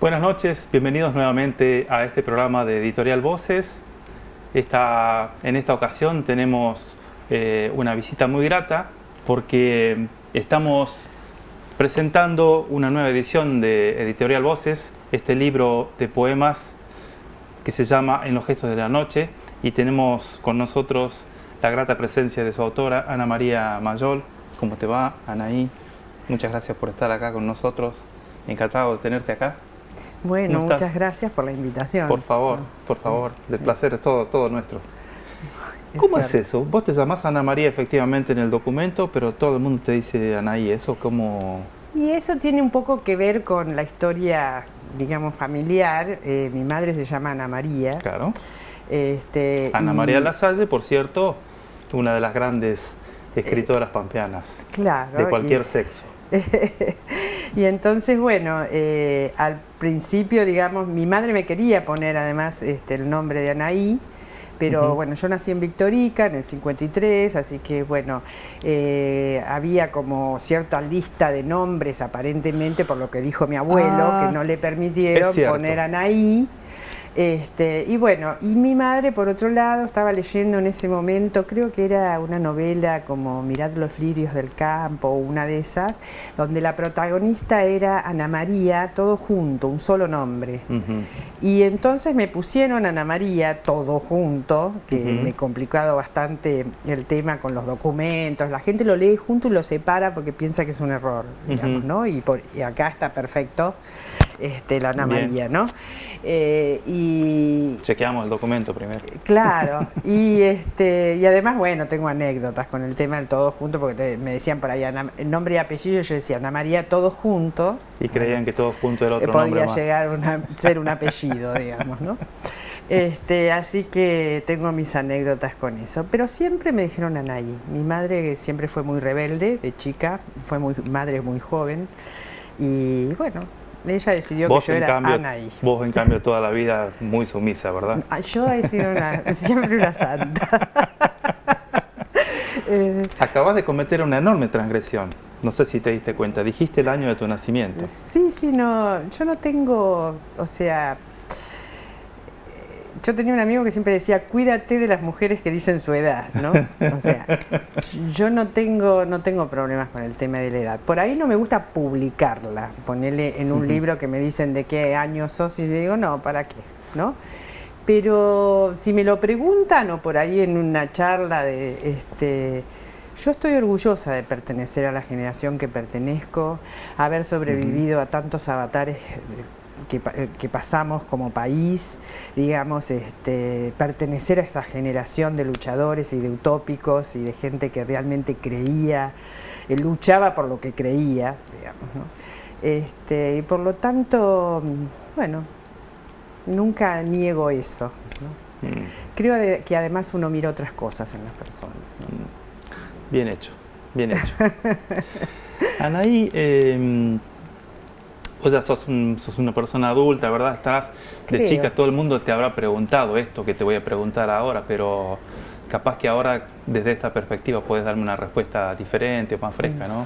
Buenas noches, bienvenidos nuevamente a este programa de Editorial Voces. En esta ocasión tenemos una visita muy grata porque estamos presentando una nueva edición de Editorial Voces, este libro de poemas que se llama En los gestos de la noche, y tenemos con nosotros la grata presencia de su autora, Ana María Mayol. ¿Cómo te va, Anaí? Muchas gracias por estar acá con nosotros. Encantado de tenerte acá. Bueno, muchas gracias por la invitación. Por favor, el placer es todo nuestro. ¿Cómo es eso? Vos te llamás Ana María efectivamente en el documento, pero todo el mundo te dice Anaí. ¿Eso cómo...? Y eso tiene un poco que ver con la historia, digamos, familiar. Mi madre se llama Ana María. Claro. Ana María Lasalle, por cierto, una de las grandes escritoras pampeanas. Claro. De cualquier sexo. Y entonces, bueno, al principio, digamos, mi madre me quería poner además el nombre de Anaí, pero bueno, yo nací en Victorica en el 53, así que bueno, había como cierta lista de nombres aparentemente, por lo que dijo mi abuelo, que no le permitieron poner Anaí. Y bueno, y mi madre por otro lado estaba leyendo en ese momento, creo que era una novela como Mirad los lirios del campo, o una de esas, donde la protagonista era Ana María, todo junto, un solo nombre. Y entonces me pusieron Ana María, todo junto, que me ha complicado bastante el tema con los documentos. La gente lo lee junto y lo separa porque piensa que es un error, digamos, ¿no? Y acá está perfecto. La Ana María, ¿no? Y chequeamos el documento primero. Claro, y además, bueno, tengo anécdotas con el tema del todo junto, porque me decían por ahí el nombre y apellido, yo decía Ana María todo junto. Y creían que todo junto era otro nombre más. Podía llegar a ser un apellido, digamos, ¿no? Así que tengo mis anécdotas con eso, pero siempre me dijeron Anaí. Mi madre siempre fue muy rebelde, de chica, fue madre muy joven, y bueno, ella decidió que yo era Anaí. Vos, en cambio, toda la vida muy sumisa, ¿verdad? Yo he sido siempre una santa. Acabas de cometer una enorme transgresión. No sé si te diste cuenta. Dijiste el año de tu nacimiento. Sí, no. Yo no tengo, o sea... Yo tenía un amigo que siempre decía, cuídate de las mujeres que dicen su edad, ¿no? O sea, yo no tengo problemas con el tema de la edad. Por ahí no me gusta publicarla, ponerle en un libro que me dicen de qué año sos y yo digo, no, ¿para qué? ¿No? Pero si me lo preguntan o por ahí en una charla yo estoy orgullosa de pertenecer a la generación que pertenezco, haber sobrevivido a tantos avatares que pasamos como país, digamos, pertenecer a esa generación de luchadores y de utópicos y de gente que realmente creía, luchaba por lo que creía, digamos, ¿no? Y por lo tanto, bueno, nunca niego eso, ¿no? Creo que además uno mira otras cosas en las personas, ¿no? Bien hecho, bien hecho. Anaí, vos ya sos una persona adulta, ¿verdad? Estás de chica, todo el mundo te habrá preguntado esto que te voy a preguntar ahora, pero capaz que ahora desde esta perspectiva puedes darme una respuesta diferente o más fresca, ¿no?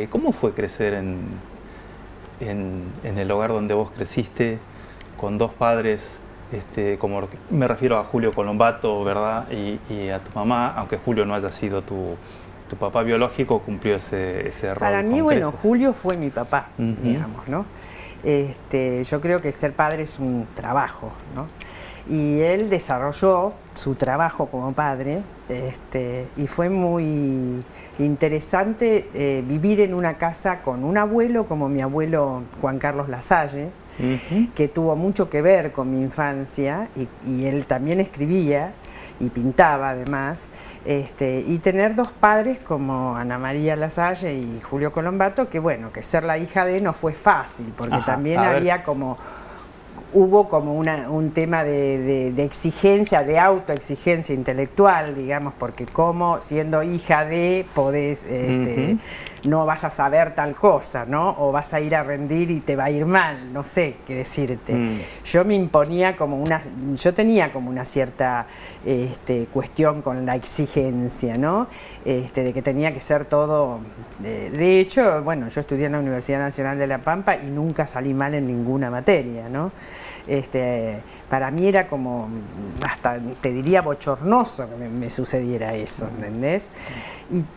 ¿Cómo fue crecer en el hogar donde vos creciste, con dos padres, como me refiero a Julio Colombato, ¿verdad? Y a tu mamá, aunque Julio no haya sido tu papá biológico, cumplió ese rol. Para mí, bueno, Julio fue mi papá, digamos, ¿no? Yo creo que ser padre es un trabajo, ¿no? Y él desarrolló su trabajo como padre, y fue muy interesante vivir en una casa con un abuelo como mi abuelo Juan Carlos Lasalle, que tuvo mucho que ver con mi infancia, y él también escribía y pintaba además, y tener dos padres como Ana María Lasalle y Julio Colombato, que bueno, que ser la hija de no fue fácil, porque también había como hubo como un tema de exigencia, de autoexigencia intelectual, digamos, porque como siendo hija de podés, no vas a saber tal cosa, ¿no? O vas a ir a rendir y te va a ir mal, no sé qué decirte. Yo me imponía yo tenía como una cierta cuestión con la exigencia, ¿no? De que tenía que ser todo. De hecho, bueno, yo estudié en la Universidad Nacional de La Pampa y nunca salí mal en ninguna materia, ¿no? Para mí era como, hasta te diría bochornoso que me sucediera eso, ¿entendés?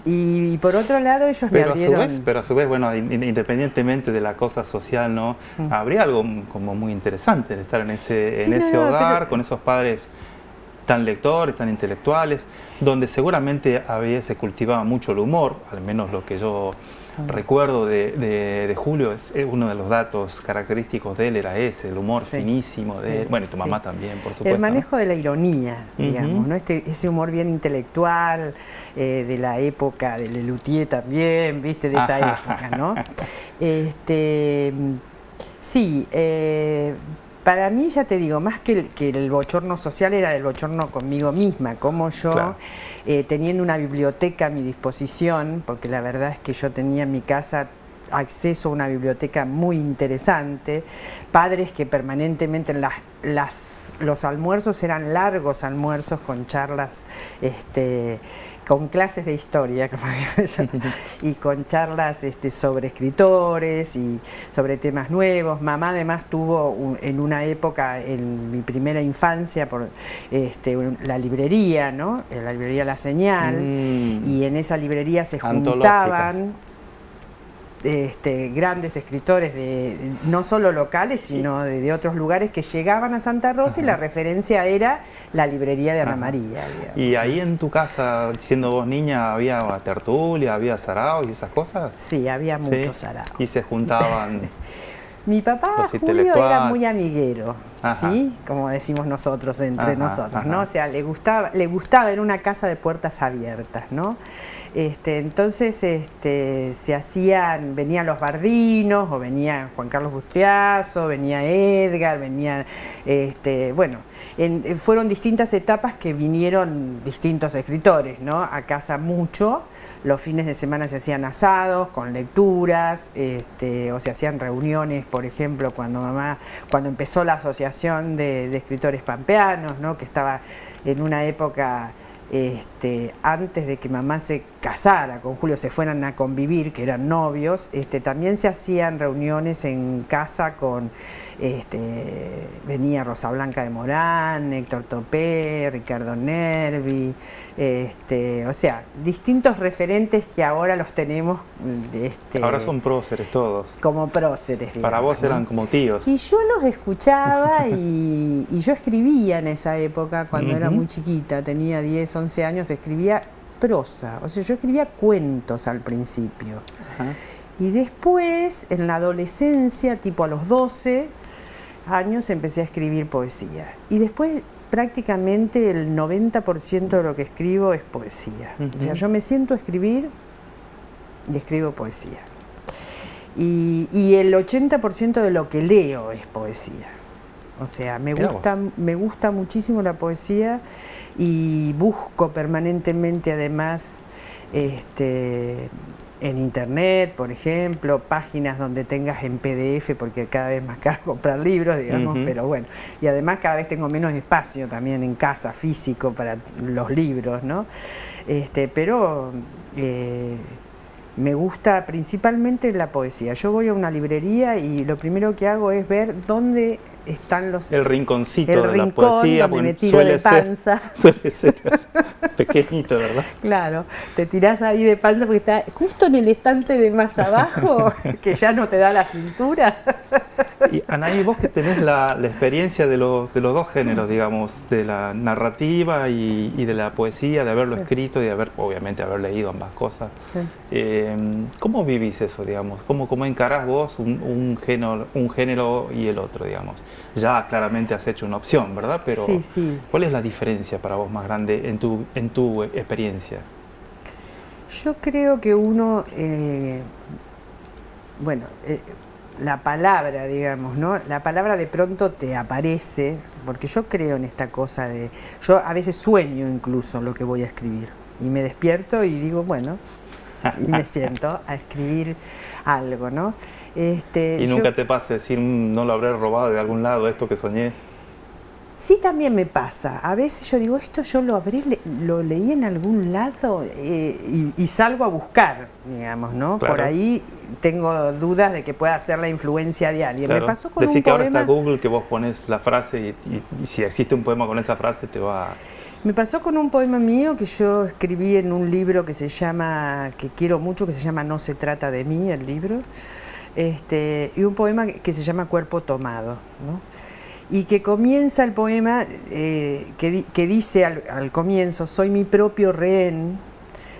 Y por otro lado ellos me abrieron... Pero a su vez, bueno, independientemente de la cosa social, ¿no? Habría algo como muy interesante de estar en ese hogar, con esos padres tan lectores, tan intelectuales, donde seguramente se cultivaba mucho el humor, al menos lo que yo recuerdo de Julio, es uno de los datos característicos de él era ese, el humor finísimo de él, bueno, y tu mamá también, por supuesto. El manejo de la ironía, digamos, ¿no? Ese humor bien intelectual, de la época de Lelutier también, ¿viste? De esa época, ¿no? Sí, para mí, ya te digo, más que el bochorno social era el bochorno conmigo misma, como yo, teniendo una biblioteca a mi disposición, porque la verdad es que yo tenía en mi casa acceso a una biblioteca muy interesante, padres que permanentemente los almuerzos eran largos almuerzos con charlas, con clases de historia, como y con charlas sobre escritores y sobre temas nuevos. Mamá además tuvo en una época, en mi primera infancia, la librería, ¿no? La librería La Señal, y en esa librería se juntaban grandes escritores no solo locales, sino de otros lugares que llegaban a Santa Rosa, y la referencia era la librería de Ana María. Digamos. ¿Y ahí en tu casa, siendo vos niña, había tertulia, había sarao y esas cosas? Sí, había muchos sarao. Y se juntaban... Mi papá, Julio, era muy amiguero, ¿sí? Como decimos nosotros, entre nosotros, ¿no? O sea, le gustaba, era una casa de puertas abiertas, ¿no? Entonces venían los Bardinos, o venía Juan Carlos Bustriazo, venía Edgar, fueron distintas etapas que vinieron distintos escritores, ¿no? A casa mucho. Los fines de semana se hacían asados con lecturas, o se hacían reuniones, por ejemplo, cuando empezó la asociación de escritores pampeanos, ¿no? Que estaba en una época antes de que mamá se casara con Julio, se fueran a convivir, que eran novios, también se hacían reuniones en casa con, venía Rosa Blanca de Morán, Héctor Topé, Ricardo Nervi, o sea, distintos referentes que ahora los tenemos. Ahora son próceres todos. Como próceres, digamos, para vos, ¿no? Eran como tíos. Y yo los escuchaba y yo escribía en esa época, cuando era muy chiquita, tenía 10, 11 años, escribía prosa, o sea, yo escribía cuentos al principio. Y después, en la adolescencia, tipo a los 12 años, empecé a escribir poesía. Y después, prácticamente el 90% de lo que escribo es poesía. O sea, yo me siento a escribir y escribo poesía. Y el 80% de lo que leo es poesía. O sea, me gusta muchísimo la poesía y busco permanentemente, además, en internet, por ejemplo, páginas donde tengas en PDF, porque cada vez más caro comprar libros, digamos, pero bueno. Y además cada vez tengo menos espacio también en casa, físico, para los libros, ¿no? Pero me gusta principalmente la poesía. Yo voy a una librería y lo primero que hago es ver dónde están el rinconcito de la poesía, donde me tiro de panza. Suele ser pequeñito, ¿verdad? Claro, te tirás ahí de panza porque está justo en el estante de más abajo, que ya no te da la cintura. Y Anaí, vos que tenés la experiencia de los dos géneros, digamos, de la narrativa y de la poesía, de haberlo escrito y obviamente haber leído ambas cosas, ¿cómo vivís eso, digamos? ¿Cómo encarás vos un género y el otro, digamos? Ya claramente has hecho una opción, ¿verdad? Pero ¿cuál es la diferencia para vos más grande en tu experiencia? Yo creo que uno, la palabra, digamos, ¿no? La palabra de pronto te aparece, porque yo creo en esta cosa de... Yo a veces sueño incluso lo que voy a escribir, y me despierto y digo, bueno, y me siento a escribir algo, ¿no? ¿Y nunca te pasa decir, no lo habré robado de algún lado, esto que soñé? Sí, también me pasa. A veces yo digo, esto yo lo leí en algún lado y salgo a buscar, digamos, ¿no? Claro. Por ahí tengo dudas de que pueda ser la influencia de alguien. Claro. Me pasó con Decí un que poema... ahora está Google, que vos pones la frase y si existe un poema con esa frase te va... Me pasó con un poema mío que yo escribí en un libro que se llama, que quiero mucho, que se llama No se trata de mí, el libro, y un poema que se llama Cuerpo tomado, ¿no? Y que comienza el poema, que dice al comienzo, soy mi propio rehén,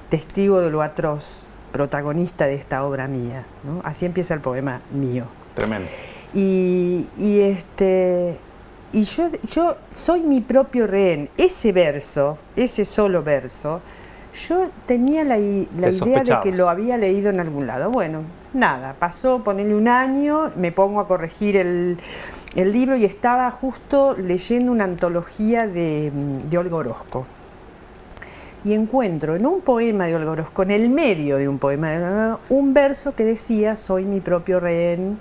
testigo de lo atroz, protagonista de esta obra mía, ¿no? Así empieza el poema mío. Tremendo. Y yo soy mi propio rehén. Ese verso, ese solo verso, yo tenía la idea de que lo había leído en algún lado. Bueno, nada, pasó, ponele un año, me pongo a corregir el libro y estaba justo leyendo una antología de Olga Orozco. Y encuentro en un poema de Olga Orozco, en el medio de un poema de Olga Orozco, un verso que decía, soy mi propio rehén,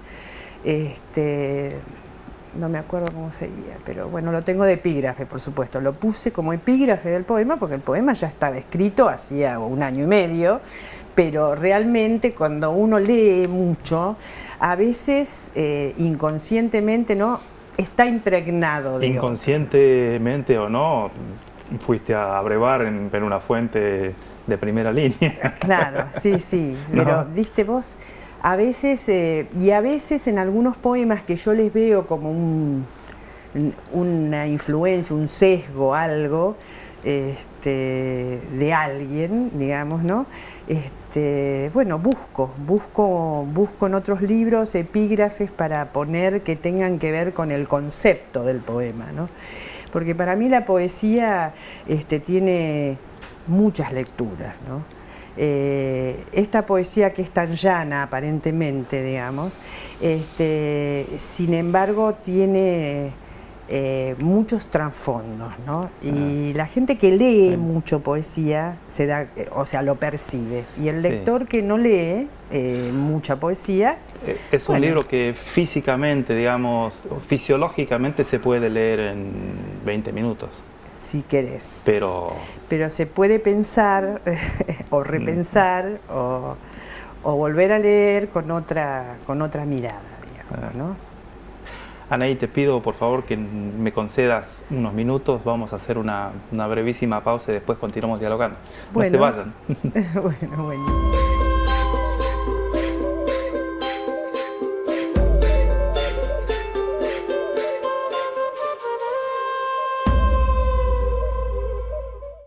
no me acuerdo cómo seguía, pero bueno, lo tengo de epígrafe, por supuesto. Lo puse como epígrafe del poema porque el poema ya estaba escrito hacía un año y medio, pero realmente cuando uno lee mucho, a veces inconscientemente, ¿no?, está impregnado de inconscientemente o no, fuiste a abrevar en una fuente de primera línea. Claro, sí, sí, ¿No? pero viste vos, a veces, y a veces en algunos poemas que yo les veo como una influencia, un sesgo, algo, de alguien, digamos, ¿no? Bueno, busco en otros libros epígrafes para poner que tengan que ver con el concepto del poema, ¿no? Porque para mí la poesía tiene muchas lecturas, ¿no? Esta poesía que es tan llana aparentemente, digamos, sin embargo tiene muchos trasfondos, ¿no? Y la gente que lee mucho poesía se da, o sea, lo percibe, y el lector que no lee mucha poesía, es un libro que físicamente, digamos, fisiológicamente se puede leer en 20 minutos. Si querés. Pero se puede pensar o repensar o volver a leer con otra mirada, digamos, ¿no? Anaí, te pido por favor que me concedas unos minutos, vamos a hacer una brevísima pausa y después continuamos dialogando. Bueno. No se vayan. Bueno.